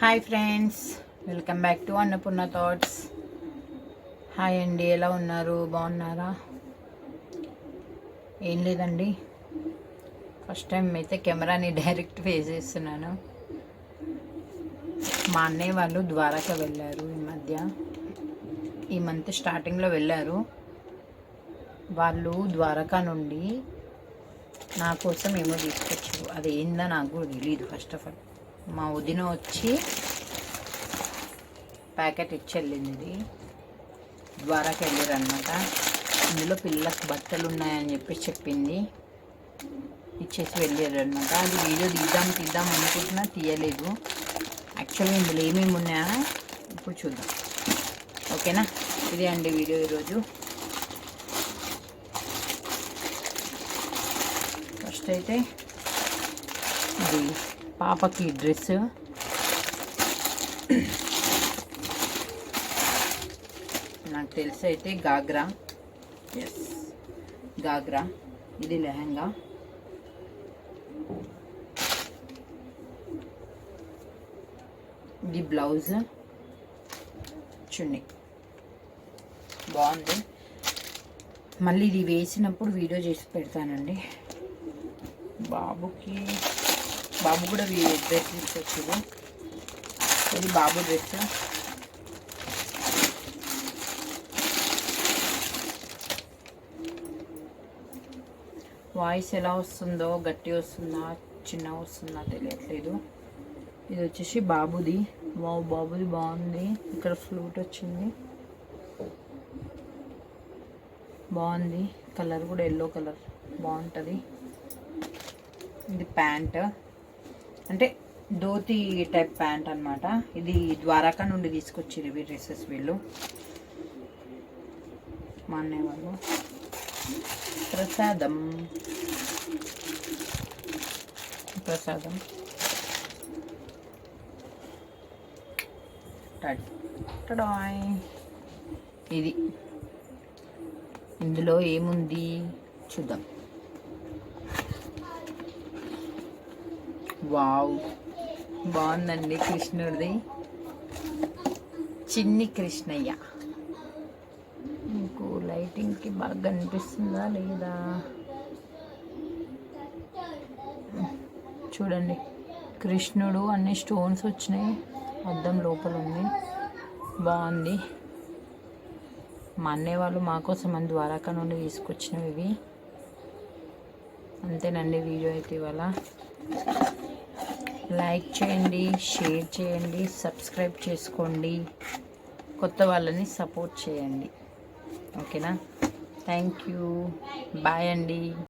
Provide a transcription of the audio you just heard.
Hi friends, welcome back to Annapurna thoughts. Hi అండి, ఎలా ఉన్నారు? బాగున్నారా? ఏం లేదండి, ఫస్ట్ టైం అయితే కెమెరాని డైరెక్ట్ ఫేస్ చేస్తున్నాను. మా అన్నయ్య వాళ్ళు ద్వారకా వెళ్ళారు ఈ మంత్ స్టార్టింగ్లో వెళ్ళారు. వాళ్ళు ద్వారకా నుండి నా కోసం ఏమో తీసుకొచ్చారు. అది ఏందో నాకు కూడా తెలియదు. ఫస్ట్ ఆఫ్ ఆల్ మా వదిన వచ్చి ప్యాకెట్ ఇచ్చి వెళ్ళింది. ఇది ద్వారాకి వెళ్ళారు అనమాట. ఇందులో పిల్లలకు బట్టలు ఉన్నాయని చెప్పింది, ఇచ్చేసి వెళ్ళారు అనమాట. అది వీడియో తీద్దాం అనుకుంటున్నా, తీయలేదు. యాక్చువల్గా ఇందులో ఏమేమి ఉన్నాయో ఇప్పుడు చూద్దాం, ఓకేనా? ఇదే అండి వీడియో ఈరోజు. ఫస్ట్ అయితే ఇది పాపకి డ్రెస్. నాకు తెలిసి అయితే గాగ్రా, గాగ్రా. ఇది లెహంగా. ఇది బ్లౌజ్, చున్నీ. బాగుంది. మళ్ళీ ఇది వేసినప్పుడు వీడియో చేసి పెడతానండి. బాబు కూడా డ్రెస్ తీసుకొచ్చింది. ఇది బాబు డ్రెస్. వాయిస్ ఎలా వస్తుందో, గట్టి వస్తుందా చిన్న వస్తుందా తెలియట్లేదు. ఇది వచ్చేసి బాబుది. బాబుది బాగుంది. ఇక్కడ ఫ్లూట్ వచ్చింది, బాగుంది. కలర్ కూడా ఎల్లో కలర్ బాగుంటుంది. ఇది ప్యాంట్, అంటే ధోతి టైప్ ప్యాంట్ అనమాట. ఇది ద్వారకా నుండి తీసుకొచ్చారు ఇవి డ్రెస్సెస్ వీళ్ళు, మా అన్నయ్య వాళ్ళు. ప్రసాదం ఇది. ఇందులో ఏముంది చూద్దాం. వావ్, బాగుందండి. కృష్ణుడిది, చిన్ని కృష్ణయ్య. మీకు లైటింగ్కి బాగా కనిపిస్తుందా లేదా చూడండి. కృష్ణుడు అన్ని స్టోన్స్ వచ్చినాయి, అద్దం లోపల ఉంది. బాగుంది. మా అన్నయ్య వాళ్ళు మా కోసం అని ద్వారకా నుండి తీసుకొచ్చినవి ఇవి. అంతేనండి వీడియో అయితే. ఇవాళ లైక్ చేయండి, షేర్ చేయండి, సబ్స్క్రైబ్ చేసుకోండి. కొత్త వాళ్ళని సపోర్ట్ చేయండి, ఓకేనా? Thank you. బాయ్ అండి.